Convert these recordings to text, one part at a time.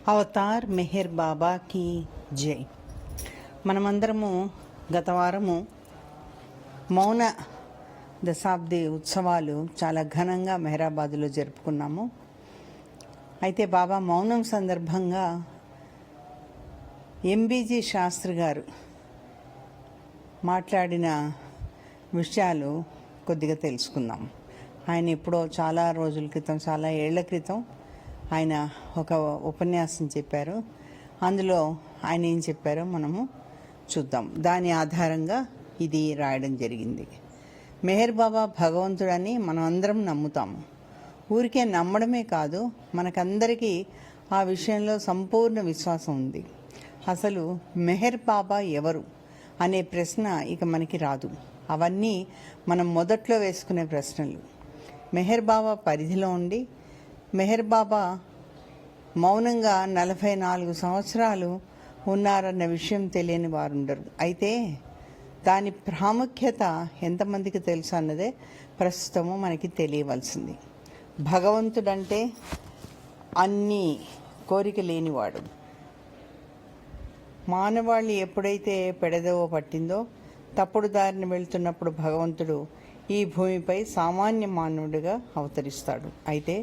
Avatar Meher బాబాకి జై. మనమందరము గత వారము మౌన దశాబ్ది ఉత్సవాలు చాలా ఘనంగా మెహరాబాద్లో జరుపుకున్నాము. అయితే బాబా మౌనం సందర్భంగా ఎంబీజీ శాస్త్రి గారు మాట్లాడిన విషయాలు కొద్దిగా తెలుసుకుందాం. ఆయన ఎప్పుడో చాలా రోజుల క్రితం, చాలా ఏళ్ల క్రితం ఆయన ఒక ఉపన్యాసం చెప్పారు. అందులో ఆయన ఏం చెప్పారో మనము చూద్దాం. దాని ఆధారంగా ఇది రాయడం జరిగింది. మెహర్ బాబా భగవంతుడని మనం అందరం నమ్ముతాము. ఊరికే నమ్మడమే కాదు, మనకందరికీ ఆ విషయంలో సంపూర్ణ విశ్వాసం ఉంది. అసలు మెహర్ బాబా ఎవరు అనే ప్రశ్న ఇక మనకి రాదు. అవన్నీ మనం మొదట్లో వేసుకునే ప్రశ్నలు. మెహర్ బాబా పరిధిలో ఉండి మెహర్ బాబా మౌనంగా 44 సంవత్సరాలు ఉన్నారన్న విషయం తెలియని వారు ఉండరు. అయితే దాని ప్రాముఖ్యత ఎంతమందికి తెలుసు అన్నదే ప్రస్తుతము మనకి తెలియవలసింది. భగవంతుడంటే అన్నీ కోరిక లేనివాడు. మానవాళి ఎప్పుడైతే పెడదవ పట్టిందో, తప్పుడు దారిని వెళ్తున్నప్పుడు భగవంతుడు ఈ భూమిపై సామాన్య మానవుడిగా అవతరిస్తాడు. అయితే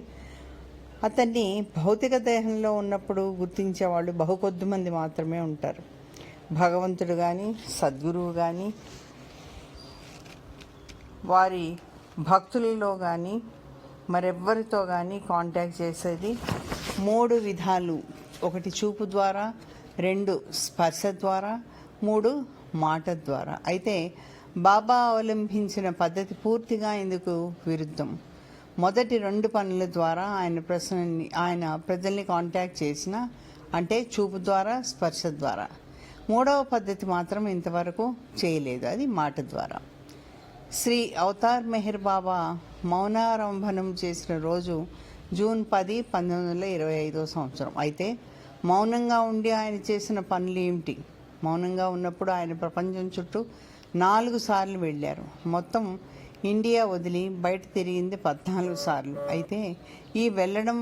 అతన్ని భౌతిక దేహంలో ఉన్నప్పుడు గుర్తించేవాళ్ళు బహుకొద్ది మంది మాత్రమే ఉంటారు. భగవంతుడు కానీ, సద్గురువు కానీ, వారి భక్తులలో కానీ, మరెవ్వరితో కానీ కాంటాక్ట్ చేసేది 3 విధాలు. 1 చూపు ద్వారా, 2 స్పర్శ ద్వారా, 3 మాట ద్వారా. అయితే బాబా అవలంబించిన పద్ధతి పూర్తిగా ఇందుకు విరుద్ధం. మొదటి 2 పనుల ద్వారా ఆయన ప్రజల్ని కాంటాక్ట్ చేసిన, అంటే చూపు ద్వారా, స్పర్శ ద్వారా. 3వ పద్ధతి మాత్రం ఇంతవరకు చేయలేదు, అది మాట ద్వారా. శ్రీ అవతార్ మెహర్ బాబా మౌనారంభనం చేసిన రోజు జూన్ 10, 1925 సంవత్సరం. అయితే మౌనంగా ఉండి ఆయన చేసిన పనులు ఏమిటి? మౌనంగా ఉన్నప్పుడు ఆయన ప్రపంచం చుట్టూ 4 సార్లు వెళ్ళారు. మొత్తం ఇండియా వదిలి బయట తిరిగింది 14 సార్లు. అయితే ఈ వెళ్ళడం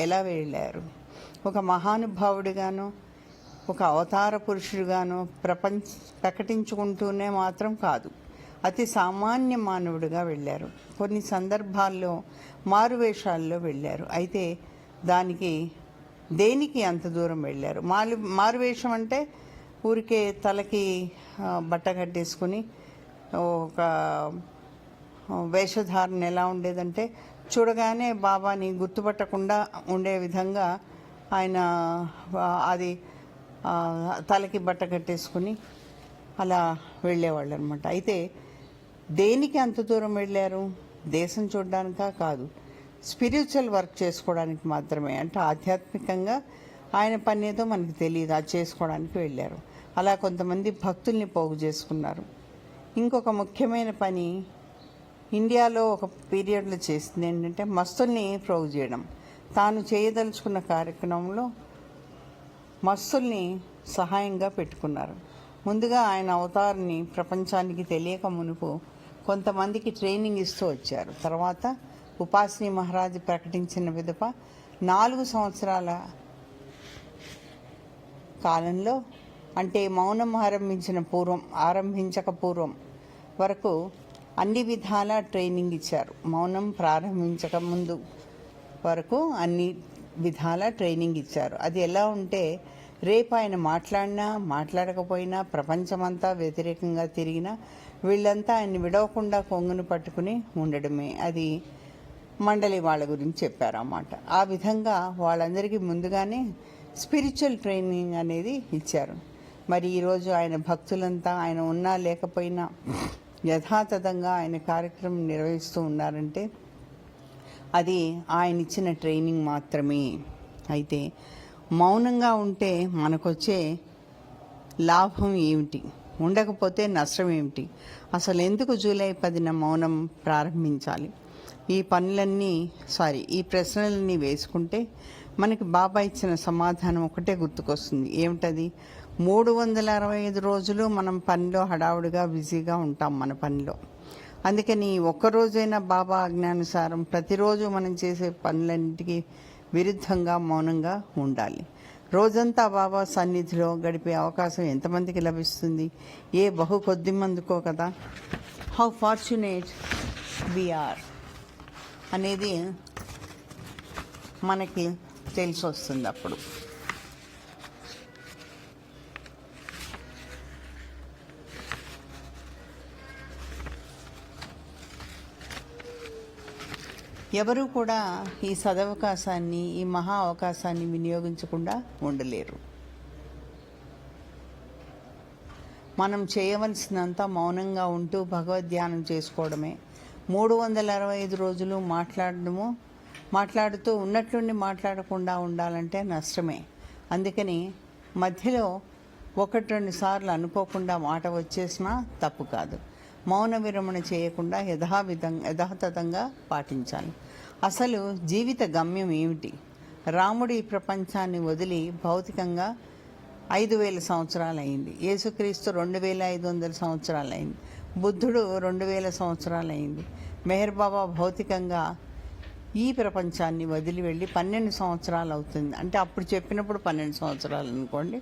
ఎలా వెళ్ళారు? ఒక మహానుభావుడిగానో, ఒక అవతార పురుషుడిగానో ప్రకటించుకుంటూనే మాత్రం కాదు, అతి సామాన్య మానవుడిగా వెళ్ళారు. కొన్ని సందర్భాల్లో మారువేషాల్లో వెళ్ళారు. అయితే దేనికి అంత దూరం వెళ్ళారు? మారువేషం అంటే ఊరికే తలకి బట్ట కట్టేసుకుని ఒక వేషధారణ ఎలా ఉండేదంటే, చూడగానే బాబాని గుర్తుపట్టకుండా ఉండే విధంగా ఆయన అది తలకి బట్ట కట్టేసుకుని అలా వెళ్ళేవాళ్ళు అనమాట. అయితే దేనికి అంత దూరం వెళ్ళారు? దేశం చూడడానికా? కాదు, స్పిరిచువల్ వర్క్ చేసుకోవడానికి మాత్రమే. అంటే ఆధ్యాత్మికంగా ఆయన పని ఏదో మనకి తెలియదు, అది చేసుకోవడానికి వెళ్ళారు. అలా కొంతమంది భక్తుల్ని పోగు చేసుకున్నారు. ఇంకొక ముఖ్యమైన పని ఇండియాలో ఒక పీరియడ్లో చేసింది ఏంటంటే మస్తుల్ని పోగు చేయడం. తాను చేయదలుచుకున్న కార్యక్రమంలో మస్తుల్ని సహాయంగా పెట్టుకున్నారు. ముందుగా ఆయన అవతారాన్ని ప్రపంచానికి తెలియక మునుపు కొంతమందికి ట్రైనింగ్ ఇస్తూ వచ్చారు. తర్వాత ఉపాసిని మహారాజ్ ప్రకటించిన విధప 4 సంవత్సరాల కాలంలో, అంటే మౌనం ఆరంభించక పూర్వం వరకు అన్ని విధాల ట్రైనింగ్ ఇచ్చారు. మౌనం ప్రారంభించక ముందు వరకు అన్ని విధాల ట్రైనింగ్ ఇచ్చారు. అది ఎలా ఉంటే, రేపు ఆయన మాట్లాడినా మాట్లాడకపోయినా, ప్రపంచమంతా వ్యతిరేకంగా తిరిగినా వీళ్ళంతా ఆయన్ని విడవకుండా కొంగును పట్టుకుని ఉండడమే. అది మండలి వాళ్ళ గురించి చెప్పారు అన్నమాట. ఆ విధంగా వాళ్ళందరికీ ముందుగానే స్పిరిచువల్ ట్రైనింగ్ అనేది ఇచ్చారు. మరి ఈరోజు ఆయన భక్తులంతా ఆయన ఉన్నా లేకపోయినా యథాతథంగా ఆయన కార్యక్రమం నిర్వహిస్తూ ఉన్నారంటే అది ఆయన ఇచ్చిన ట్రైనింగ్ మాత్రమే. అయితే మౌనంగా ఉంటే మనకొచ్చే లాభం ఏమిటి? ఉండకపోతే నష్టం ఏమిటి? అసలు ఎందుకు జూలై 10న మౌనం ప్రారంభించాలి? ఈ ప్రశ్నలన్నీ వేసుకుంటే మనకి బాబా ఇచ్చిన సమాధానం ఒకటే గుర్తుకొస్తుంది. ఏమిటది? 365 రోజులు మనం పనిలో హడావుడిగా బిజీగా ఉంటాం మన పనిలో. అందుకని ఒక్కరోజైనా బాబా ఆజ్ఞానుసారం ప్రతిరోజు మనం చేసే పనులన్నిటికీ విరుద్ధంగా మౌనంగా ఉండాలి. రోజంతా బాబా సన్నిధిలో గడిపే అవకాశం ఎంతమందికి లభిస్తుంది? ఏ బహు కొద్ది మందికో కదా. హౌ ఫార్చునేట్ వీఆర్ అనేది మనకి తెలిసి వస్తుంది అప్పుడు. ఎవరూ కూడా ఈ సదవకాశాన్ని, ఈ మహా అవకాశాన్ని వినియోగించకుండా ఉండలేరు. మనం చేయవలసినంత మౌనంగా ఉంటూ భగవద్ధ్యానం చేసుకోవడమే. 365 రోజులు మాట్లాడుతూ ఉన్నట్లుండి మాట్లాడకుండా ఉండాలంటే నష్టమే. అందుకని మధ్యలో 1-2 సార్లు అనుకోకుండా మాట వచ్చేసినా తప్పు కాదు. మౌన విరమణ చేయకుండా యథాతథంగా పాటించాలి. అసలు జీవిత గమ్యం ఏమిటి? రాముడు ఈ ప్రపంచాన్ని వదిలి భౌతికంగా 5,000 సంవత్సరాలు అయింది. యేసుక్రీస్తు 2,500 సంవత్సరాలు అయింది. బుద్ధుడు 2,000 సంవత్సరాలు అయింది. మెహర్ బాబా భౌతికంగా ఈ ప్రపంచాన్ని వదిలి వెళ్ళి 12 సంవత్సరాలు అవుతుంది. అంటే అప్పుడు చెప్పినప్పుడు 12 సంవత్సరాలు అనుకోండి.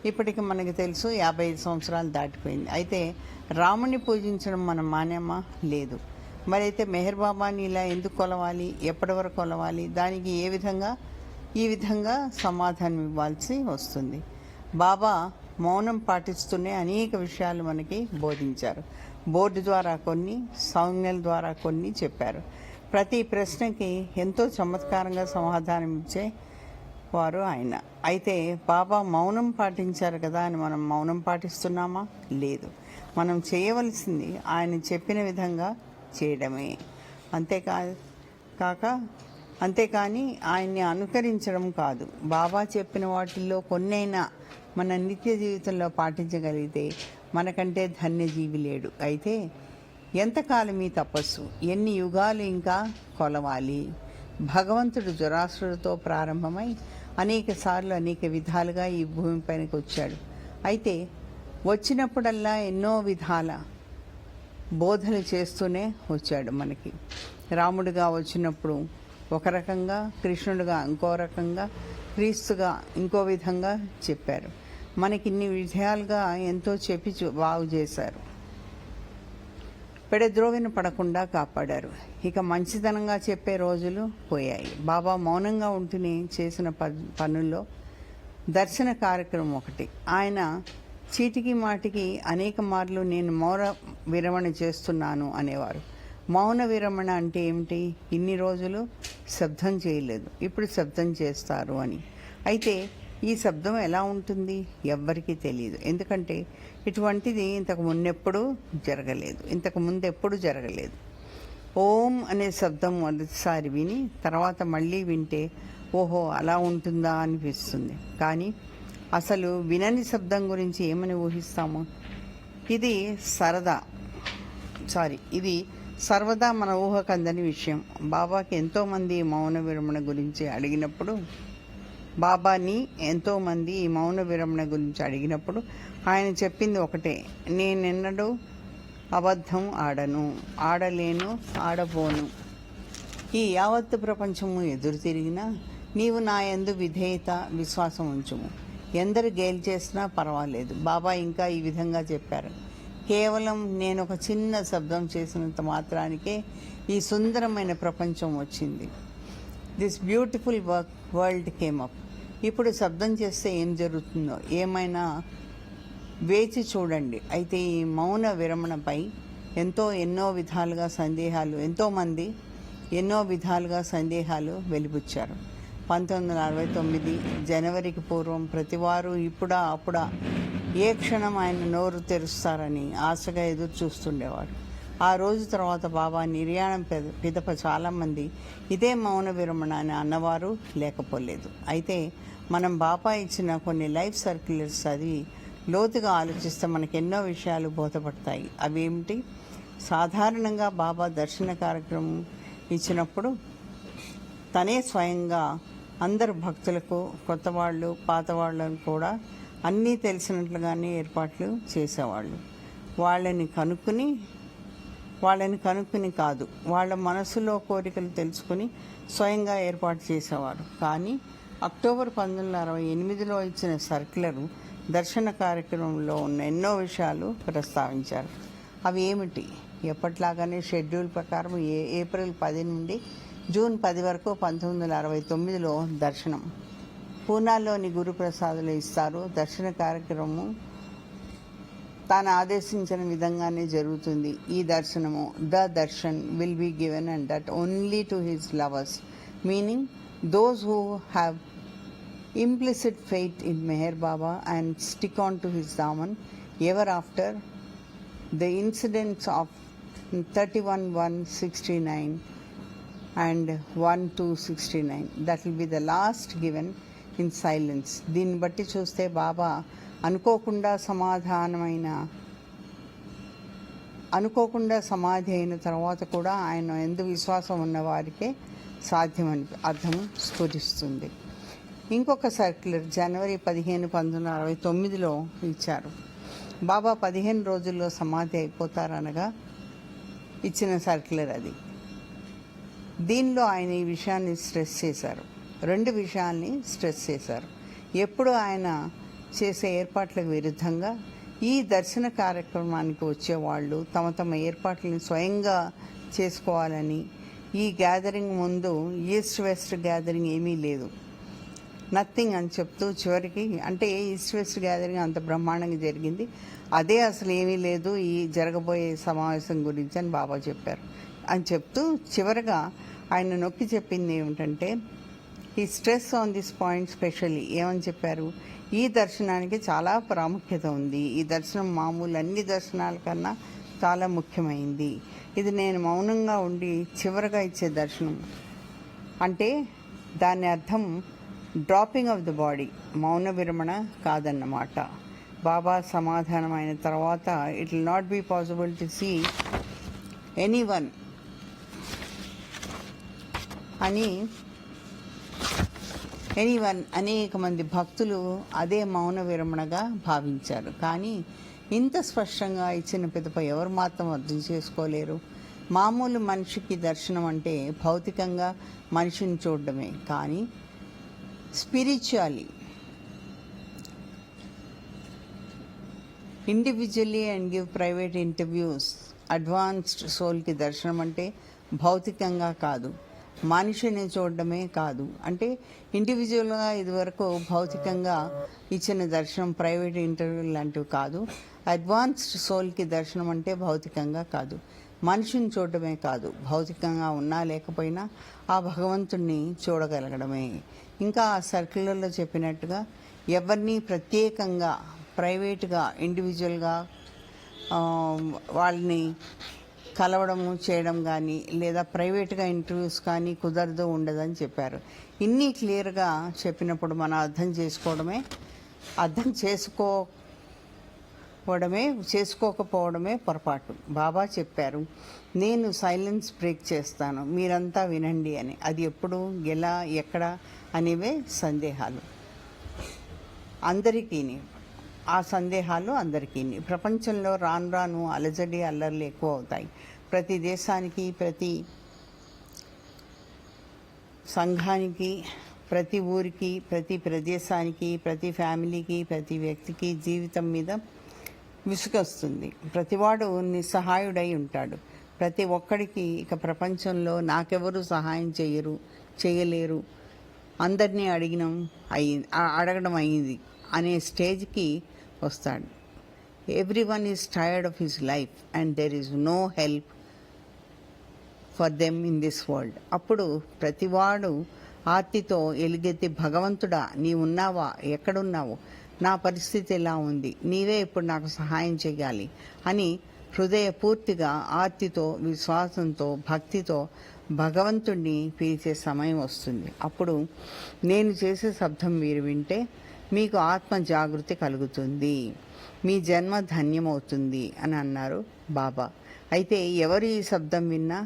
ఇప్పటికి మనకి తెలుసు 55 సంవత్సరాలు దాటిపోయింది. అయితే రాముని పూజించడం మనం మానేమా? లేదు. మరి అయితే మెహర్ బాబాని ఇలా ఎందుకు కొలవాలి? ఎప్పటి వరకు కొలవాలి? దానికి ఈ విధంగా సమాధానం ఇవ్వాల్సి వస్తుంది. బాబా మౌనం పాటిస్తూనే అనేక విషయాలు మనకి బోధించారు. బోర్డు ద్వారా కొన్ని, సౌజ్ఞల ద్వారా కొన్ని చెప్పారు. ప్రతి ప్రశ్నకి ఎంతో చమత్కారంగా సమాధానం ఇచ్చే వారు ఆయన. అయితే బాబా మౌనం పాటించారు కదా అని మనం మౌనం పాటిస్తున్నామా? లేదు. మనం చేయవలసింది ఆయన చెప్పిన విధంగా చేయడమే. అంతేకాని ఆయన్ని అనుకరించడం కాదు. బాబా చెప్పిన వాటిల్లో కొన్నైనా మన నిత్య జీవితంలో పాటించగలిగితే మనకంటే ధన్యజీవి లేడు. అయితే ఎంతకాలం ఈ తపస్సు? ఎన్ని యుగాలు ఇంకా కొలవాలి? భగవంతుడు జరాసురుడితో ప్రారంభమై అనేక విధాలుగా ఈ భూమిపైనకి వచ్చాడు. అయితే వచ్చినప్పుడల్లా ఎన్నో విధాల బోధలు చేస్తూనే వచ్చాడు. మనకి రాముడిగా వచ్చినప్పుడు ఒక రకంగా, కృష్ణుడిగా ఇంకో రకంగా, క్రీస్తుగా ఇంకో విధంగా చెప్పారు. మనకి ఇన్ని విధాలుగా ఎంతో చెప్పి బాగు చేశారు. పెడద్రోవిన పడకుండా కాపాడారు. ఇక మంచితనంగా చెప్పే రోజులు పోయాయి. బాబా మౌనంగా ఉంటూనే చేసిన పనుల్లో దర్శన కార్యక్రమం ఒకటి. ఆయన చీటికి మాటికి అనేక మార్లు నేను మౌన విరమణ చేస్తున్నాను అనేవారు. మౌన విరమణ అంటే ఏమిటి? ఇన్ని రోజులు శబ్దం చేయలేదు, ఇప్పుడు శబ్దం చేస్తారు అని. అయితే ఈ శబ్దం ఎలా ఉంటుంది? ఎవ్వరికీ తెలియదు. ఎందుకంటే ఇటువంటిది ఇంతకు ముందు ఎప్పుడు జరగలేదు. ఓం అనే శబ్దం మొదటిసారి విని తర్వాత మళ్ళీ వింటే ఓహో అలా ఉంటుందా అనిపిస్తుంది. కానీ అసలు వినని శబ్దం గురించి ఏమని ఊహిస్తాము? ఇది సర్వదా మన ఊహకందని విషయం. బాబాకి ఎంతోమంది మౌన విరమణ గురించి అడిగినప్పుడు ఆయన చెప్పింది ఒకటే, నేనెన్నడూ అబద్ధం ఆడలేను, ఆడబోను. ఈ యావత్తు ప్రపంచము ఎదురు తిరిగినా నీవు నా యందు విధేయత, విశ్వాసం ఉంచుము. ఎందరు గేలి చేసినా పర్వాలేదు. బాబా ఇంకా ఈ విధంగా చెప్పారు, కేవలం నేను ఒక చిన్న శబ్దం చేసినంత మాత్రానికే ఈ సుందరమైన ప్రపంచం వచ్చింది. This beautiful world came up. ఇప్పుడు శబ్దం చేస్తే ఏం జరుగుతుందో ఏమైనా వేచి చూడండి. అయితే ఈ మౌన విరమణపై ఎంతోమంది ఎన్నో విధాలుగా సందేహాలు వెలిబుచ్చారు. 1969 జనవరికి పూర్వం ప్రతివారు అప్పుడా ఏ క్షణం ఆయన నోరు తెరుస్తారని ఆశగా ఎదురు చూస్తుండేవాడు. ఆ రోజు తర్వాత బాబా నిర్యాణం పిదప చాలామంది ఇదే మౌన విరమణ అని అన్నవారు లేకపోలేదు. అయితే మనం బాబా ఇచ్చిన కొన్ని లైఫ్ సర్క్యులర్స్ చదివి లోతుగా ఆలోచిస్తే మనకు ఎన్నో విషయాలు బోధపడతాయి. అవేమిటి? సాధారణంగా బాబా దర్శన కార్యక్రమం ఇచ్చినప్పుడు తనే స్వయంగా అందరు భక్తులకు, కొత్త వాళ్ళు, పాత వాళ్ళని కూడా అన్నీ తెలిసినట్లుగానే ఏర్పాట్లు చేసేవాళ్ళు. వాళ్ళని కనుక్కుని వాళ్ళని కనుక్కుని కాదు, వాళ్ళ మనసులో కోరికలు తెలుసుకుని స్వయంగా ఏర్పాటు చేసేవారు. కానీ అక్టోబర్ 1968లో ఇచ్చిన సర్క్యులరు దర్శన కార్యక్రమంలో ఉన్న ఎన్నో విషయాలు ప్రస్తావించారు. అవి ఏమిటి? ఎప్పట్లాగానే షెడ్యూల్ ప్రకారం ఏప్రిల్ 10 నుండి జూన్ 10 వరకు 1969లో దర్శనం పూనాలోని గురుప్రసాదులు ఇస్తారు. దర్శన కార్యక్రమం తాను ఆదేశించిన విధంగానే జరుగుతుంది. ఈ దర్శనము the darshan will be given and that only to his lovers, meaning those who have implicit faith in Meher Baba and stick on to his daman ever after. The incidents of 31/169 and 1/269, that will be the last given in silence. దీన్ని బట్టి చూస్తే బాబా అనుకోకుండా సమాధి అయిన తర్వాత కూడా ఆయన ఎందు విశ్వాసం ఉన్న వారికే సాధ్యమని అర్థం స్ఫురిస్తుంది. ఇంకొక సర్క్యులర్ జనవరి 15, 1969లో ఇచ్చారు. బాబా 15 రోజుల్లో సమాధి అయిపోతారనగా ఇచ్చిన సర్క్యులర్ అది. దీనిలో ఆయన ఈ విషయాన్ని స్ట్రెస్ చేశారు. 2 విషయాల్ని స్ట్రెస్ చేశారు. ఎప్పుడు ఆయన చేసే ఏర్పాట్లకు విరుద్ధంగా ఈ దర్శన కార్యక్రమానికి వచ్చేవాళ్ళు తమ ఏర్పాట్లను స్వయంగా చేసుకోవాలని, ఈ గ్యాదరింగ్ ముందు ఈస్ట్ వెస్ట్ గ్యాదరింగ్ ఏమీ లేదు, నథింగ్ అని చెప్తూ చివరికి, అంటే ఈస్ట్ వెస్ట్ గ్యాదరింగ్ అంత బ్రహ్మాండంగా జరిగింది, అదే అసలు ఏమీ లేదు ఈ జరగబోయే సమావేశం గురించి అని బాబా చెప్పారు అని చెప్తూ చివరగా ఆయన నొక్కి చెప్పింది ఏమిటంటే, ఈ stress on this point specially ఏమని చెప్పారు, ఈ దర్శనానికి చాలా ప్రాముఖ్యత ఉంది, ఈ దర్శనం మామూలు అన్ని దర్శనాల కన్నా చాలా ముఖ్యమైంది, ఇది నేను మౌనంగా ఉండి చివరగా ఇచ్చే దర్శనం. అంటే దాని అర్థం డ్రాపింగ్ ఆఫ్ ద బాడీ, మౌన విరమణ కాదన్నమాట. బాబా సమాధానమైన తర్వాత it will not be possible to see anyone అనేక మంది భక్తులు అదే మౌన విరమణగా భావించారు. కానీ ఇంత స్పష్టంగా ఇచ్చిన పిదప ఎవరు మాత్రం అర్థం చేసుకోలేరు. మామూలు మనిషికి దర్శనం అంటే భౌతికంగా మనిషిని చూడడమే, కానీ spiritually individually and give private interviews, advanced సోల్కి దర్శనం అంటే భౌతికంగా కాదు, మనిషిని చూడడమే కాదు. అంటే ఇండివిజువల్గా ఇదివరకు భౌతికంగా ఇచ్చిన దర్శనం ప్రైవేట్ ఇంటర్వ్యూ లాంటివి కాదు. అడ్వాన్స్డ్ సోల్కి దర్శనం అంటే భౌతికంగా కాదు, మనిషిని చూడడమే కాదు, భౌతికంగా ఉన్నా లేకపోయినా ఆ భగవంతుణ్ణి చూడగలగడమే. ఇంకా ఆ సర్కిల్లో చెప్పినట్టుగా ఎవరిని ప్రత్యేకంగా ప్రైవేట్గా ఇండివిజువల్గా వాళ్ళని కలవడము చేయడం కానీ లేదా ప్రైవేట్గా ఇంటర్వ్యూస్ కానీ కుదరదు, ఉండదని చెప్పారు. ఇన్ని క్లియర్గా చెప్పినప్పుడు మనం అర్థం చేసుకోకపోవడమే పొరపాటు. బాబా చెప్పారు, నేను సైలెన్స్ బ్రేక్ చేస్తాను, మీరంతా వినండి అని. అది ఎప్పుడు, ఎలా, ఎక్కడ అనేవే సందేహాలు అందరికీ. ఆ సందేహాలు అందరికీ. ప్రపంచంలో రాను రాను అలజడి అల్లర్లు ఎక్కువ అవుతాయి. ప్రతి దేశానికి, ప్రతి సంఘానికి, ప్రతి ఊరికి, ప్రతి ప్రదేశానికి, ప్రతి ఫ్యామిలీకి, ప్రతి వ్యక్తికి జీవితం మీద విసుగొస్తుంది. ప్రతివాడు నిస్సహాయుడై ఉంటాడు. ప్రతి ఒక్కడికి ఇక ప్రపంచంలో నాకెవరు సహాయం చేయలేరు, అందరినీ అడగడం అయింది అనే స్టేజ్కి వస్తాడు. Everyone is tired of his life and there is no help for them in this world. అప్పుడు ప్రతివాడు ఆర్తితో ఎలుగెత్తి, భగవంతుడా నీవున్నావా, ఎక్కడున్నావు, నా పరిస్థితి ఎలా ఉంది, నీవే ఇప్పుడు నాకు సహాయం చేయాలి అని హృదయపూర్తిగా ఆర్తితో, విశ్వాసంతో, భక్తితో భగవంతుణ్ణి పిలిచే సమయం వస్తుంది. అప్పుడు నేను చేసే శబ్దం మీరు వింటే మీకు ఆత్మ జాగృతి కలుగుతుంది, మీ జన్మ ధన్యమవుతుంది అని అన్నారు బాబా. అయితే ఎవరు ఈ శబ్దం విన్నా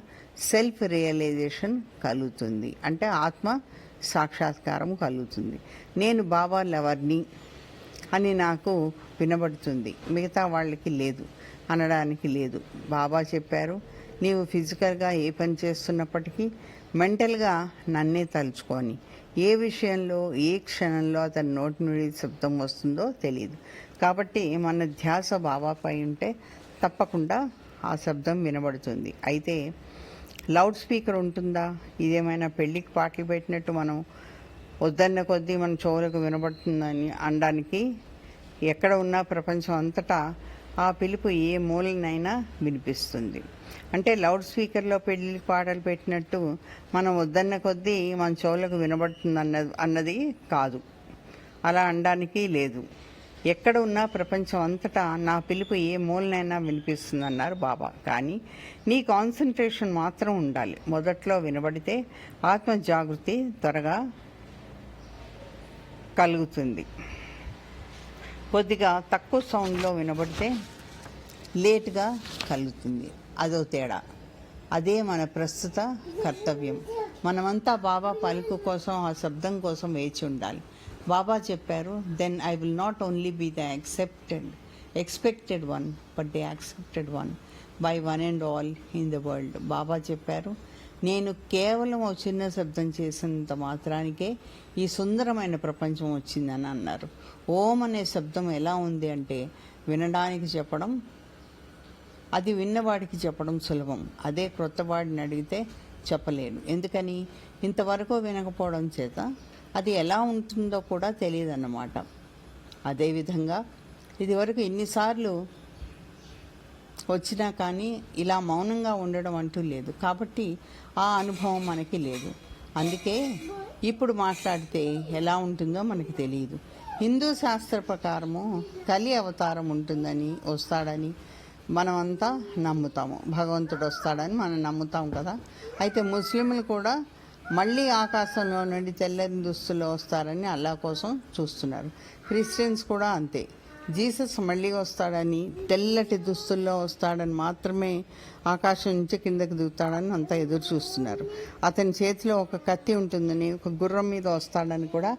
సెల్ఫ్ రియలైజేషన్ కలుగుతుంది, అంటే ఆత్మ సాక్షాత్కారం కలుగుతుంది. నేను బాబా లవర్ని అని నాకు వినబడుతుంది, మిగతా వాళ్ళకి లేదు అనడానికి లేదు. బాబా చెప్పారు, నీవు ఫిజికల్గా ఏ పని చేస్తున్నప్పటికీ మెంటల్గా నన్నే తలుచుకొని ఏ విషయంలో ఏ క్షణంలో అతని నోటి నుండి శబ్దం వస్తుందో తెలియదు. కాబట్టి మన ధ్యాస బాబాపై ఉంటే తప్పకుండా ఆ శబ్దం వినబడుతుంది. అయితే లౌడ్ స్పీకర్ ఉంటుందా? ఇదేమైనా పెళ్ళికి పాటలు పెట్టినట్టు మనం వద్దన్న కొద్దీ మన చెవులకు వినబడుతుందని అనడానికి ఎక్కడ ఉన్నా ప్రపంచం అంతటా ఆ పిలుపు ఏ మూలనైనా వినిపిస్తుంది. అంటే లౌడ్ స్పీకర్లో పెళ్ళికి పాటలు పెట్టినట్టు మనం వద్దన్న కొద్దీ మన చెవులకు వినబడుతుంది అన్నది కాదు, అలా అనడానికి లేదు. ఎక్కడ ఉన్నా ప్రపంచం అంతటా నా పిలుపు ఏ మూలనైనా వినిపిస్తుంది అన్నారు బాబా. కానీ నీ కాన్సన్ట్రేషన్ మాత్రం ఉండాలి. మొదట్లో వినబడితే ఆత్మ జాగృతి త్వరగా కలుగుతుంది. కొద్దిగా తక్కువ సౌండ్లో వినబడితే లేటుగా కలుగుతుంది. అదో తేడా. అదే మన ప్రస్తుత కర్తవ్యం. మనమంతా బాబా పలుకు కోసం, ఆ శబ్దం కోసం వేచి ఉండాలి. బాబా చెప్పారు, then I will not only be the expected one but the accepted one by one and all in the world. Baba చెప్పారు, నేను కేవలం ఓ చిన్న శబ్దం చేసినంత మాత్రానికే ఈ సుందరమైన ప్రపంచం వచ్చిందని అన్నారు. ఓం అనే శబ్దం ఎలా ఉంది అంటే వినడానికి చెప్పడం, అది విన్నవాడికి చెప్పడం సులభం. అదే క్రొత్తవాడిని అడిగితే చెప్పలేను. ఎందుకని? ఇంతవరకు వినకపోవడం చేత అది ఎలా ఉంటుందో కూడా తెలియదు అన్నమాట. అదేవిధంగా ఇదివరకు ఇన్నిసార్లు వచ్చినా కానీ ఇలా మౌనంగా ఉండడం అంటూ లేదు. కాబట్టి ఆ అనుభవం మనకి లేదు. అందుకే ఇప్పుడు మాట్లాడితే ఎలా ఉంటుందో మనకి తెలియదు. హిందూ శాస్త్ర ప్రకారము కలి అవతారం ఉంటుందని, వస్తాడని మనమంతా నమ్ముతాము. భగవంతుడు వస్తాడని మనం నమ్ముతాం కదా. అయితే ముస్లింలు కూడా మళ్ళీ ఆకాశంలో నుండి తెల్లని దుస్తుల్లో వస్తారని అల్లా కోసం చూస్తున్నారు. క్రిస్టియన్స్ కూడా అంతే. జీసస్ మళ్ళీ వస్తాడని, తెల్లటి దుస్తుల్లో వస్తాడని మాత్రమే, ఆకాశం నుంచి కిందకి దిగుతాడని అంతా ఎదురు చూస్తున్నారు. అతని చేతిలో ఒక కత్తి ఉంటుందని, ఒక గుర్రం మీద వస్తాడని కూడా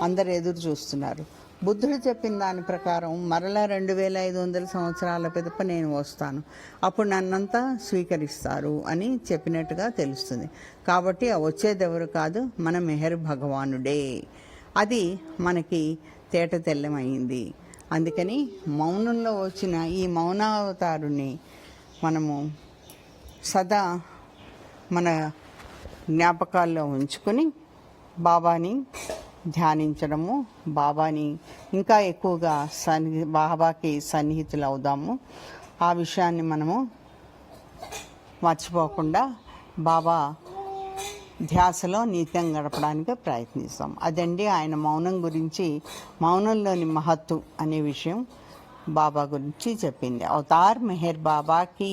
అందరు ఎదురు చూస్తున్నారు. బుద్ధుడు చెప్పిన దాని ప్రకారం మరలా 2500 సంవత్సరాల పిదప నేను వస్తాను, అప్పుడు నన్నంతా స్వీకరిస్తారు అని చెప్పినట్టుగా తెలుస్తుంది. కాబట్టి వచ్చేది ఎవరు కాదు, మన మెహర్ భగవానుడే. అది మనకి తేట తెల్లమైంది. అందుకని మౌనంలో వచ్చిన ఈ మౌనావతారుని మనము సదా మన జ్ఞాపకాల్లో ఉంచుకొని బాబాని ధ్యానించడము, బాబాని ఇంకా ఎక్కువగా బాబాకి సన్నిహితులు అవుదాము. ఆ విషయాన్ని మనము మర్చిపోకుండా బాబా ధ్యాసలో నిత్యం గడపడానికి ప్రయత్నిస్తాం. అదండి ఆయన మౌనం గురించి, మౌనంలోని మహత్తు అనే విషయం బాబా గురించి చెప్పింది. అవతార్ మెహర్ బాబాకి.